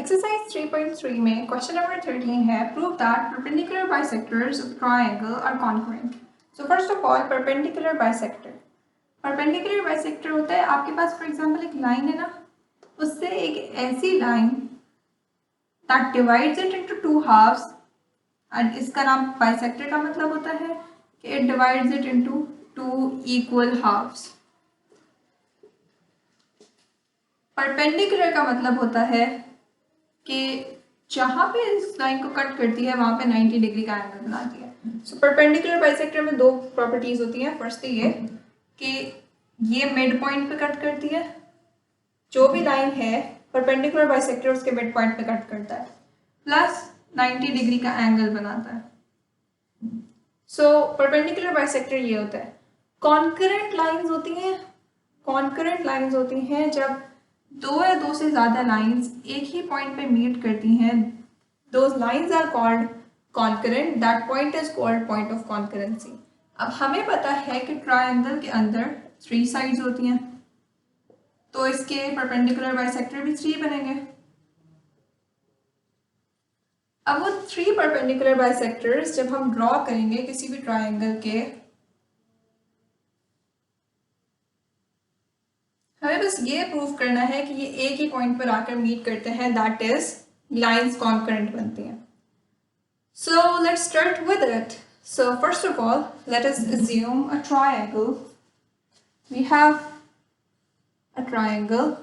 Exercise 3.3 में question number 13 है prove that perpendicular bisectors of triangle are congruent. So first of all perpendicular bisector होता है आपके पास फॉर एग्जांपल एक लाइन है ना, उससे एक ऐसी line that divides it into two halves and इसका नाम बाइसेक्टर का मतलब होता है कि it divides it into two equal halves. Perpendicular का मतलब होता है कि जहां पे इस लाइन को कट करती है वहां पे 90 डिग्री का एंगल बनाती है। सो परपेंडिकुलर बाइसेक्टर में दो प्रॉपर्टीज होती हैं। फर्स्ट ये कि ये मिड पॉइंट पे कट करती है, जो भी लाइन है परपेंडिकुलर बाइसेक्टर उसके मिड पॉइंट पे कट करता है, प्लस 90 डिग्री का एंगल बनाता है। सो परपेंडिकुलर बाइसेक्टर ये होता है। कॉन्करेंट लाइंस होती हैं जब दो या दो से ज्यादा लाइंस एक ही पॉइंट पे मीट करती हैं। Those lines are called concurrent, that point is called point of concurrency. अब हमें पता है कि ट्रायंगल के अंदर 3 साइड्स होती हैं, तो इसके परपेंडिकुलर बाइसेक्टर भी 3 बनेंगे। अब वो 3 परपेंडिकुलर बाइसेक्टर्स जब हम ड्रॉ करेंगे किसी भी ट्रायंगल के, हमें बस ये प्रूव करना है कि ये एक ही पॉइंट पर आकर मीट करते हैं, दैट इज लाइंस कॉन्करेंट बनती हैं। So let's start with it. So first of all let us assume a triangle. We have a triangle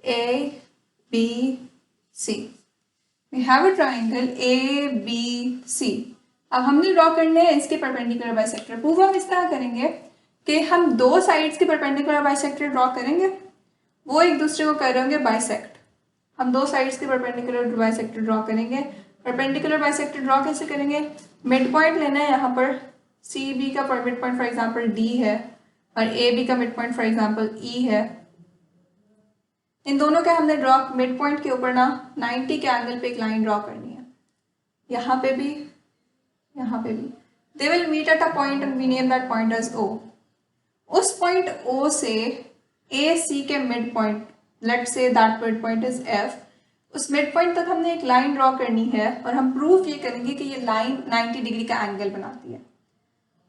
A, B, C. We have a triangle A, B, C. अब हमने draw करने हैं इसके perpendicular bisector. Prove हम इस तरह करेंगे कि हम दो साइड्स के परपेंडिकुलर बाइसेक्टर ड्रॉ करेंगे, वो एक दूसरे को कर रहे होंगे बाइसेक्ट। हम दो साइड्स के परपेंडिकुलर बाइसेक्टर ड्रॉ करेंगे। परपेंडिकुलर बाइसेक्टर ड्रॉ कैसे करेंगे? मिड पॉइंट लेना है, यहाँ पर सी बी का mid point for example D है और ए बी का मिड पॉइंट फॉर एग्जाम्पल ई है। इन दोनों का हमने ड्रॉ मिड पॉइंट के ऊपर ना 90 के एंगल पे एक लाइन ड्रॉ करनी है, यहाँ पे भी यहाँ पे भी। They will meet at a point and we name that point as O. उस पॉइंट ओ से ए सी के mid point, let's say that mid point is F, उस मिड पॉइंट तक हमने एक लाइन ड्रॉ करनी है और हम प्रूफ ये करेंगे कि ये लाइन 90 डिग्री का एंगल बनाती है।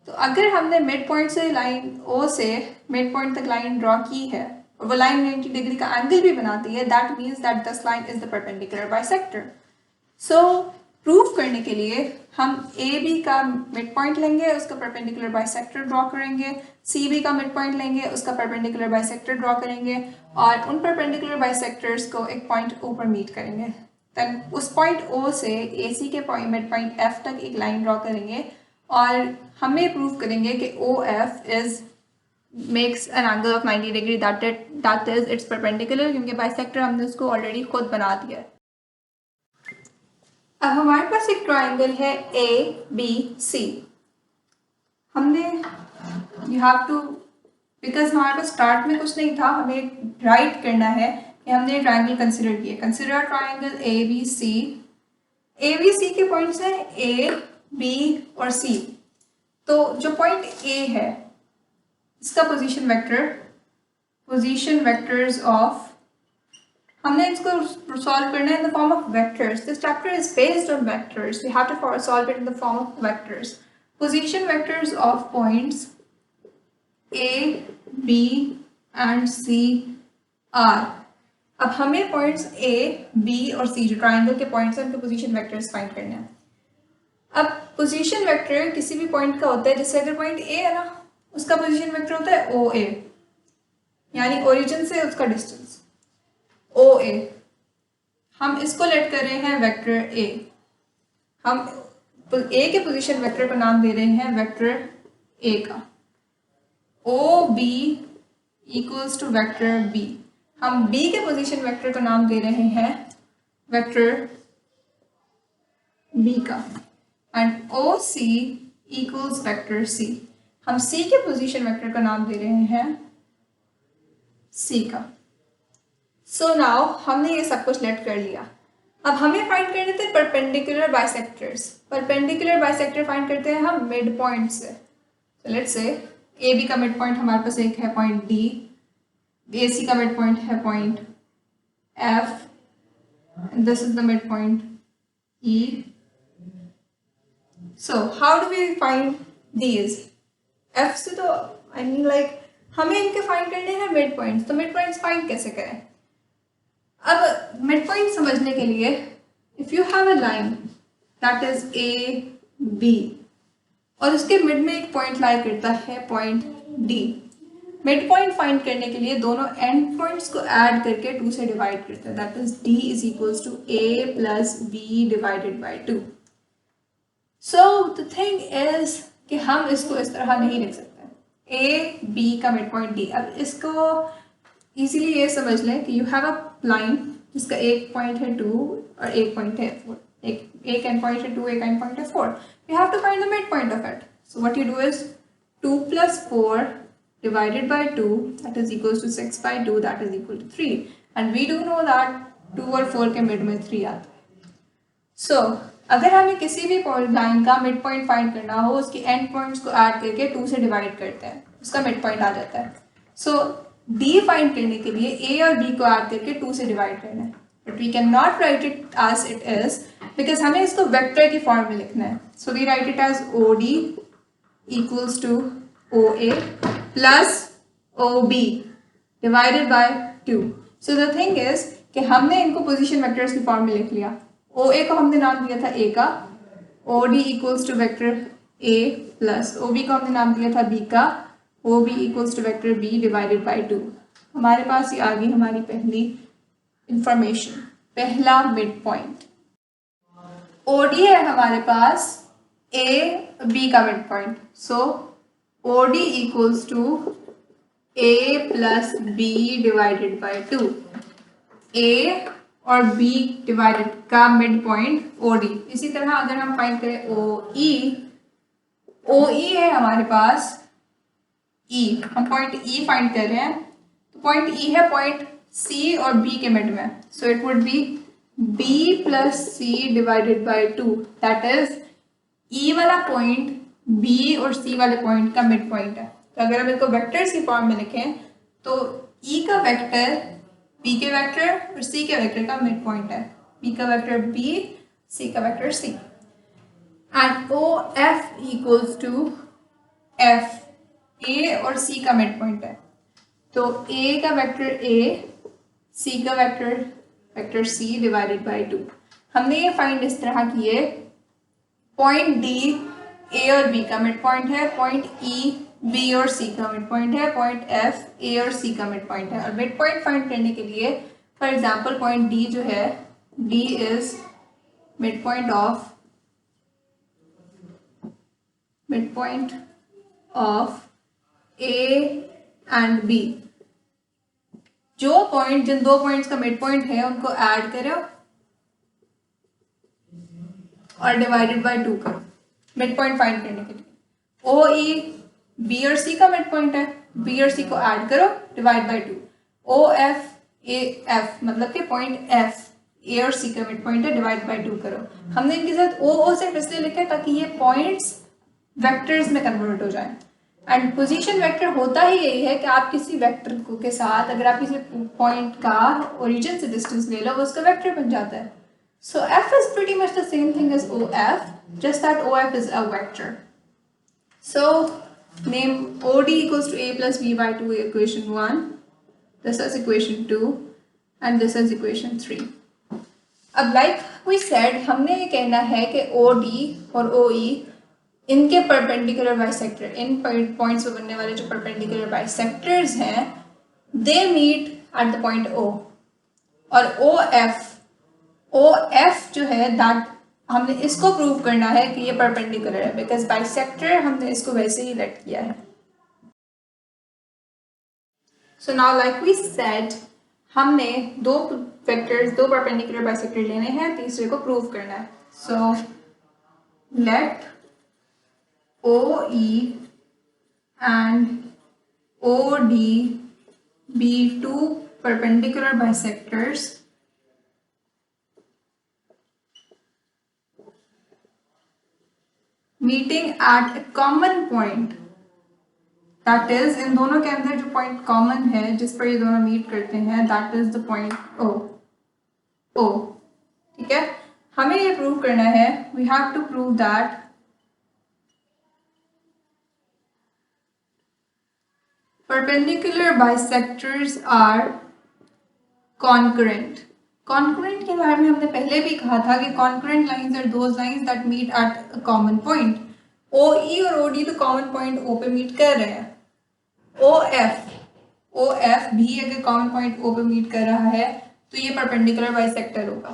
तो अगर हमने मिड पॉइंट से लाइन ओ से मिड पॉइंट तक लाइन ड्रॉ की है और वो लाइन 90 डिग्री का एंगल भी बनाती है, that means that this line is the perpendicular bisector. So proof करने के लिए हम ए बी का मिड पॉइंट लेंगे, उसका परपेंडिकुलर बाइसेक्टर ड्रॉ करेंगे, सी बी का मिड पॉइंट लेंगे, उसका परपेंडिकुलर बाइसेक्टर ड्रॉ करेंगे और उन परपेंडिकुलर बाइसेक्टर्स को एक पॉइंट ऊपर मीट करेंगे। देन उस पॉइंट ओ से ए सी के पॉइंट मिड पॉइंट एफ तक एक लाइन ड्रॉ करेंगे और हमें प्रूफ करेंगे कि O F is makes an angle of 90 degree, that is its perpendicular, क्योंकि बाइसेक्टर हमने उसको ऑलरेडी खुद बना दिया है। अब हमारे पास एक ट्राइंगल है ए बी सी। हमने यू हैव टू, बिकॉज हमारे पास स्टार्ट में कुछ नहीं था, हमें राइट करना है कि हमने ट्राइंगल कंसिडर किया। Consider triangle A B C. A B C के पॉइंट्स हैं ए बी और सी। तो जो पॉइंट ए है इसका पोजीशन वेक्टर्स ऑफ, हमने इसको सॉल्व करना है in the form of vectors. This chapter is based on vectors, we have to solve it in the form of vectors. Position vectors of points A B and C are. अब हमें points A B और सी जो triangle के points हैं उनके position vectors find करने हैं। अब पोजीशन वेक्टर किसी भी पॉइंट का होता है, जैसे अगर पॉइंट ए है ना, उसका पोजीशन वेक्टर होता है ओ ए, यानी ओरिजिन से उसका डिस्टेंस ओ ए। हम इसको लेट कर रहे हैं वेक्टर ए। हम ए के पोजीशन वेक्टर को नाम दे रहे हैं वेक्टर ए का। O B equals to vector B. हम बी के पोजीशन वेक्टर को नाम दे रहे हैं वेक्टर बी का। And O C equals vector C. हम सी के पोजीशन वेक्टर का नाम दे रहे हैं सी का। सो नाउ हमने ये सब कुछ लेट कर लिया। अब हमें फाइंड करने थे perpendicular bisectors. Perpendicular bisector find करते हैं हम मिड पॉइंट से। लेट्स से ए बी का मिड पॉइंट हमारे पास एक है पॉइंट डी, ए सी का मिड पॉइंट है point F, this is the mid point E. So how do we find these? F से तो आई मीन लाइक हमें इनके फाइंड करने हैं मिड पॉइंट्स, तो मिड पॉइंट्स फाइंड कैसे करें? अब मिड पॉइंट समझने के लिए if you have a line that is A B और उसके मिड में एक पॉइंट लाई करता है point D, mid point find करने के लिए दोनों एंड पॉइंट्स को ऐड करके 2 से डिवाइड करते हैं, that is D is equals to A plus B divided by 2. So the thing is कि हम इसको इस तरह नहीं लिख सकते, ए बी का मिड पॉइंट डी. अब इसको इजीली ये समझ लें कि यू हैव अ लाइन जिसका एक पॉइंट है 2 और एक पॉइंट है 4, एक एंड पॉइंट है 2, एक एंड पॉइंट है 4. You have to find the mid point of it. So what you do is 2 plus 4 divided by 2 that is equals to 6 by 2 that is equal to 3, and we do know that 2 और 4 के mid में 3 आता है. सो अगर हमें किसी भी line का मिड पॉइंट फाइंड करना हो उसकी एंड पॉइंट्स को ऐड करके 2 से डिवाइड करते हैं, उसका मिड पॉइंट आ जाता है. सो डी फाइंड करने के लिए ए और बी को ऐड करके 2 से डिवाइड करना है, but we can not write it as it is because हमें इसको वेक्टर की फॉर्म में लिखना है. So we write it as O D equals to O A plus O B divided by 2. So the thing is कि हमने इनको position vectors की फॉर्म में लिख लिया. ओ ए को हमने नाम दिया था ए का, O D equals to vector A plus O B को हमने नाम दिया था बी का, O B equals to vector B divided by 2. हमारे पास ये आ गई हमारी पहली इंफॉर्मेशन, पहला मिड पॉइंट. ओ डी है हमारे पास ए बी का mid point. So O D equals to A plus B divided by 2. A और बी डिवाइडेड का मिड पॉइंट ओ डी. इसी तरह अगर हम फाइंड करें ओ ई है हमारे पास ई, हम पॉइंट ई फाइंड कर रहे हैं, तो पॉइंट ई है पॉइंट सी और बी के मिड में. So it would be B plus C divided by 2, that is E वाला पॉइंट बी और सी वाले पॉइंट का मिड पॉइंट है. तो अगर हम इसको वेक्टर्स की फॉर्म में लिखें तो ई का वेक्टर बी के वेक्टर और सी के वेक्टर का मिड पॉइंट है, बी का वेक्टर बी, सी का vector C. And O F equals to F, A और सी का मिड पॉइंट है. तो ए का वेक्टर ए, सी का वेक्टर सी डिवाइडेड बाय 2. हमने ये फाइंड इस तरह किए, पॉइंट डी ए और बी का मिड पॉइंट है, पॉइंट ई बी और सी का मिड पॉइंट है, पॉइंट एफ ए और सी का मिड पॉइंट है. और मिड पॉइंट फाइंड करने के लिए फॉर एग्जांपल पॉइंट डी जो है, D is mid point of A and B. जो पॉइंट, जिन दो पॉइंट्स का मिड पॉइंट है उनको ऐड करो और डिवाइडेड बाय 2 करो मिड पॉइंट फाइंड करने के लिए. ओ ई बी और सी का मिड पॉइंट है, बी और सी को ऐड करो divide by 2. O F A F मतलब कि पॉइंट एफ ए और सी का मिड पॉइंट है, डिवाइड बाय 2 करो. हमने इनके साथ ओ सिर्फ इसलिए लिखा है ताकि ये पॉइंट्स वेक्टर्स में कन्वर्ट हो जाए. एंड पोजीशन वेक्टर होता ही यही है कि आप किसी वेक्टर को के साथ अगर आप किसी पॉइंट का ओरिजिन से डिस्टेंस ले लो वो उसका वेक्टर बन जाता है. So F is pretty much the same thing as O F, just that O F is a vector. So name OD equals to A plus B by 2 equation 1, this is equation 2 and this is equation 3. अब like we said हमने ये कहना है कि OD और OE इनके perpendicular bisector, इन points पर बनने वाले जो परपेंडिकुलर बाइसेक्टर्स हैं they meet at the point O. और OF जो है दैट हमने इसको प्रूव करना है कि ये परपेंडिकुलर है बिकॉज बाइसेक्टर हमने इसको वैसे ही लेट किया है. So now like we said हमने दो वेक्टर्स, दो परपेंडिकुलर बाइसेक्टर लेने हैं, तीसरे को प्रूव करना है. So let OE and OD be two perpendicular bisectors meeting at a common point that is इन दोनों के अंदर जो पॉइंट कॉमन है जिस पर ये दोनों मीट करते हैं that is the point O. ठीक है, हमें ये प्रूव करना है, we have to prove that perpendicular bisectors are concurrent. Concurrent के बारे में हमने पहले भी कहा था कि concurrent lines are those lines that meet at a common point. OE और OD तो common point O पे meet कर रहे हैं. OF भी अगर common point O पे meet कर रहा है तो ये perpendicular bisector होगा.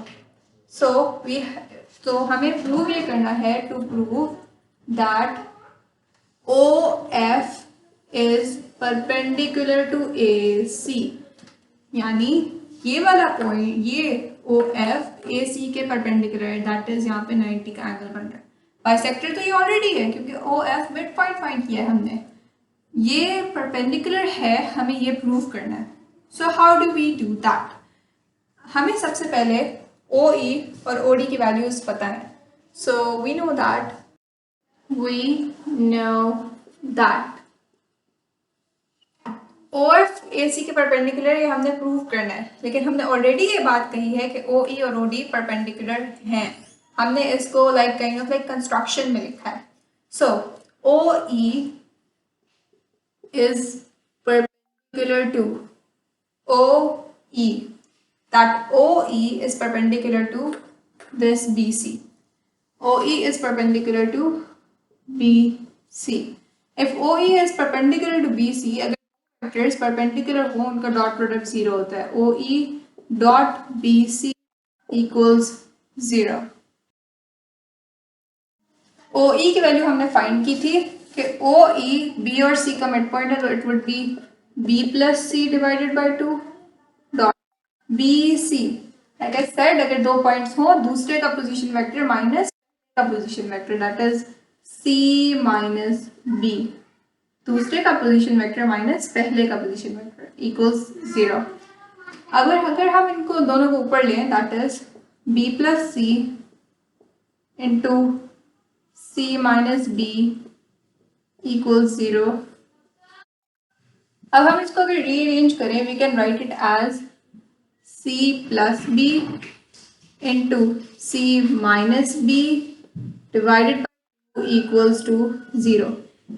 So हमें prove ये करना है to prove that OF is perpendicular to AC, यानी ये वाला पॉइंट ये OF AC के परपेंडिकुलर है, दैट इज यहाँ पे 90 का एंगल बन रहा है. बाइसेक्टर तो ये ऑलरेडी है क्योंकि OF मिड पॉइंट फाइंड किया है हमने, ये परपेंडिकुलर है, हमें ये प्रूव करना है. So how do we do that? हमें सबसे पहले OE और OD की वैल्यूज पता है. So we know that OF AC के परपेंडिकुलर ये हमने प्रूव करना है, लेकिन हमने ऑलरेडी ये बात कही है कि OE और OD परपेंडिकुलर हैं. हमने इसको like kind of like construction में लिखा है. सो OE is perpendicular to OE, that OE is perpendicular to this BC. OE is perpendicular to BC. If OE is perpendicular to BC, अगर vectors perpendicular हो उनका dot product 0 होता है. OE dot BC equals 0. OE की value हमने find की थी कि OE B और C का मिड पॉइंट है तो it would B B plus C divided by 2 dot BC. Like I said, अगर दो पॉइंट्स हो दूसरे का पोजीशन वेक्टर माइनस का position vector that is C minus B, दूसरे का पोजीशन वेक्टर माइनस पहले का पोजीशन वेक्टर इक्वल्स 0. अगर हम इनको दोनों को ऊपर लें that is B plus C into C minus B equals 0. अब हम इसको अगर रीअरेंज करें we can write it as C plus B into C minus B divided by 2 equals to 0.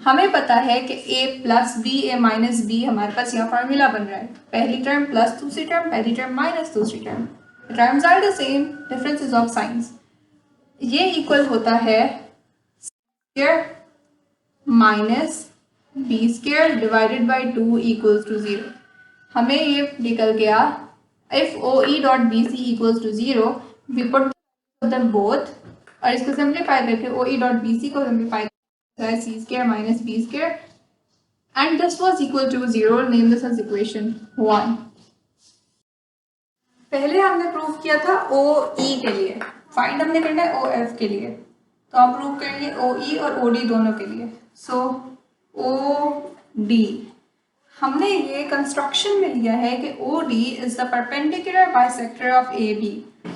हमें पता है कि A plus B A minus B हमारे पास यहाँ फार्मूला बन रहा है. पहली टर्म प्लस दूसरी टर्म, पहली टर्म माइनस दूसरी term. Terms are the same, differences of science. ये इक्वल होता है square minus B square divided by 2 equals to 0. हमें ये निकल गया if OE dot BC equals to 0 we put them both और इसको सिंप्लीफाई करके OE डॉट BC को simplify C square minus B square and this was equal to 0. Name this as equation 1. पहले हमने प्रूव किया था OE के लिए, फाइंड हमने करना है OF के लिए, तो हम प्रूव करेंगे OE और OD दोनों के लिए. सो OD हमने ये कंस्ट्रक्शन में लिया है कि OD is the perpendicular bisector of AB.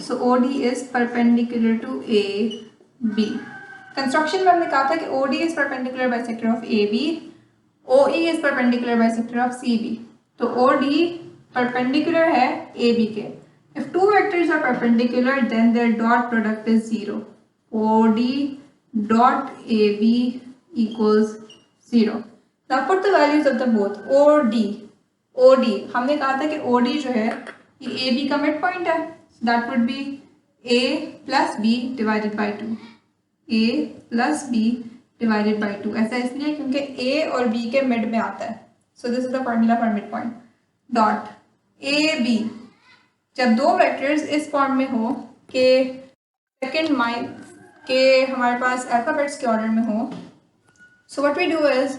So OD is perpendicular to AB. Construction में हमने कहा था कि OD is perpendicular bisector of AB, OE is perpendicular bisector of CB. तो OD perpendicular है AB के. If two vectors are perpendicular, then their dot product is 0. OD dot AB equals 0. Now put the values of the both. OD हमने कहा था कि OD जो है ये AB का मिड पॉइंट है. That would be A plus B divided by 2. A plus B divided by 2. ऐसा इसलिए क्योंकि A और B के मिड में आता है. So this is the formula for mid point. Dot AB जब दो वेक्टर्स इस फॉर्म में हो कि सेकेंड माइन के हमारे पास अल्फाबेट्स के ऑर्डर में हो, so what we do is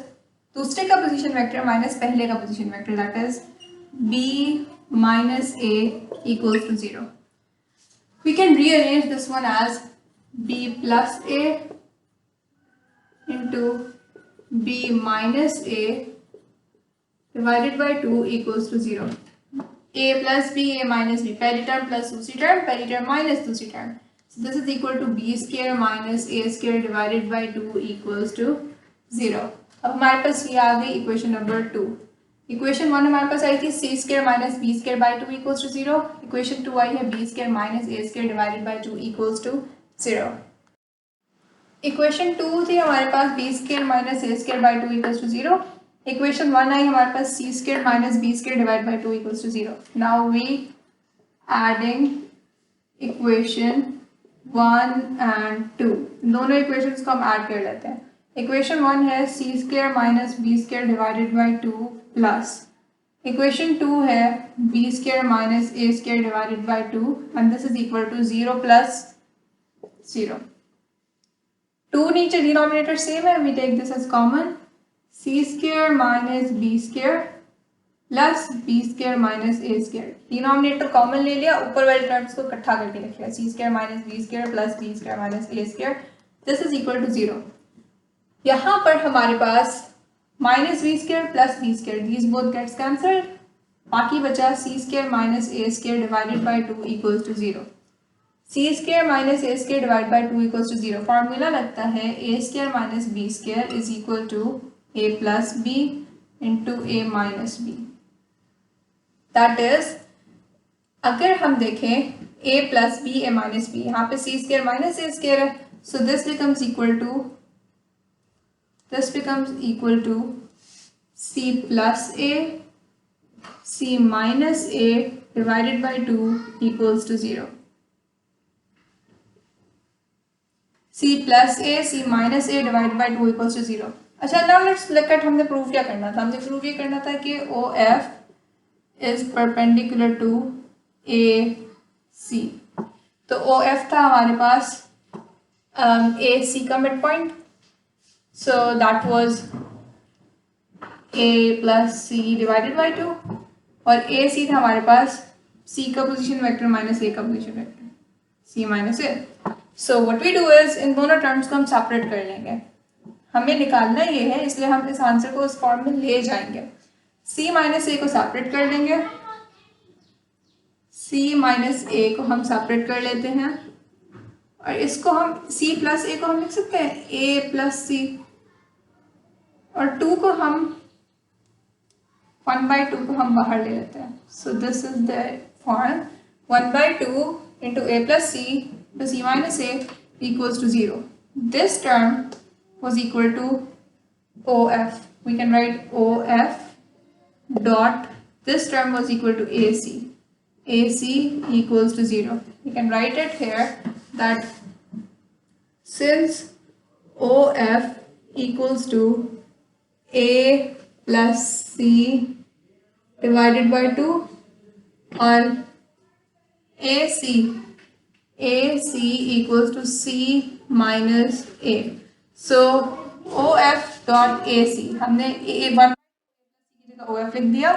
दूसरे का पोजीशन वेक्टर माइनस पहले का position vector that is B minus A equals to 0. We can rearrange this one as B plus A into B minus A divided by 2 equals to 0. A plus B, A minus B, पहली term plus दूसरी term, पहली term minus दूसरी term. So this is equal to B square minus A square divided by 2 equals to 0. अब हमारे पास ये आ गई equation number 2। Equation 1 हमारे पास आई थी C square minus B square by 2 equals to 0। Equation 2 आई है B square minus A square divided by 2 equals to 0। Equation 2 थी हमारे पास B square minus A square by 2 equals to 0। Equation 1 आई हमारे पास C square minus B square divide by 2 equals to 0। Now we adding equation 1 and 2, दोनों equations को हम add कर लेते हैं। इक्वेशन 1 है C square minus B square divided by 2 plus equation 2 है B square minus A square divided by 2 and this is equal to 0 plus 0। 2 नीचे denominator same है, we take this as common, C square minus B square plus B square minus A square. Denominator common ले लिया, ऊपर वाले terms को इकट्ठा करके लिख लिया, C square minus B square plus B square minus A square, this is equal to 0। यहाँ पर हमारे पास minus B square plus B square, these both gets cancelled, बाकी बचा C square minus A square divided by 2 equals to 0। C square minus A square divide by 2 equals to 0। Formula लगता है A square minus B square is equal to A plus B into A minus B. That is, अगर हम देखें a plus B A minus B, यहाँ पे C square minus A square है, so this becomes equal to C plus A C minus A divided by 2 equals to 0। C plus A C minus A divided by 2 equals to 0। अच्छा, now let's look at, हमने prove क्या करना था? हमने prove ये करना था कि O F is perpendicular to AC। तो OF था हमारे पास AC का mid point, so that was A plus C divided by 2, और AC था हमारे पास C का पोजीशन वेक्टर माइनस A का position vector, C minus A। So what we do is, इन दोनों टर्म्स को हम सेपरेट कर लेंगे, हमें निकालना ये है, इसलिए हम इस आंसर को उस फॉर्म में ले जाएंगे। C माइनस ए को सेपरेट कर लेंगे, C माइनस ए को हम सेपरेट कर लेते हैं, और इसको हम C प्लस ए को हम लिख सकते हैं A प्लस C, और 2 को हम 1/2 को हम बाहर ले लेते हैं। So this is the form 1/2 into A plus C to C minus A equals to 0. This term was equal to OF. We can write OF dot, this term was equal to AC. AC equals to 0. We can write it here that since OF equals to A plus C divided by 2, or AC equals to C minus A. So OF dot AC, हमने A1 की जगह OF लिख दिया,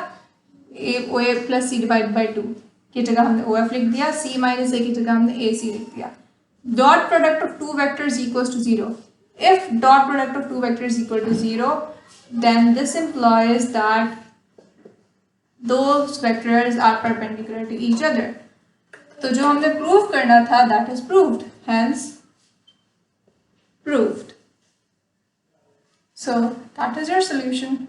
OA plus C divided by 2 की जगह हमने OF लिख दिया, C minus A की जगह हमने AC लिख दिया। Dot product of two vectors equals to 0. If dot product of two vectors equal to 0, then this implies that those vectors are perpendicular to each other. तो जो हमने प्रूव करना था that is proved, hence proved. So that is your solution.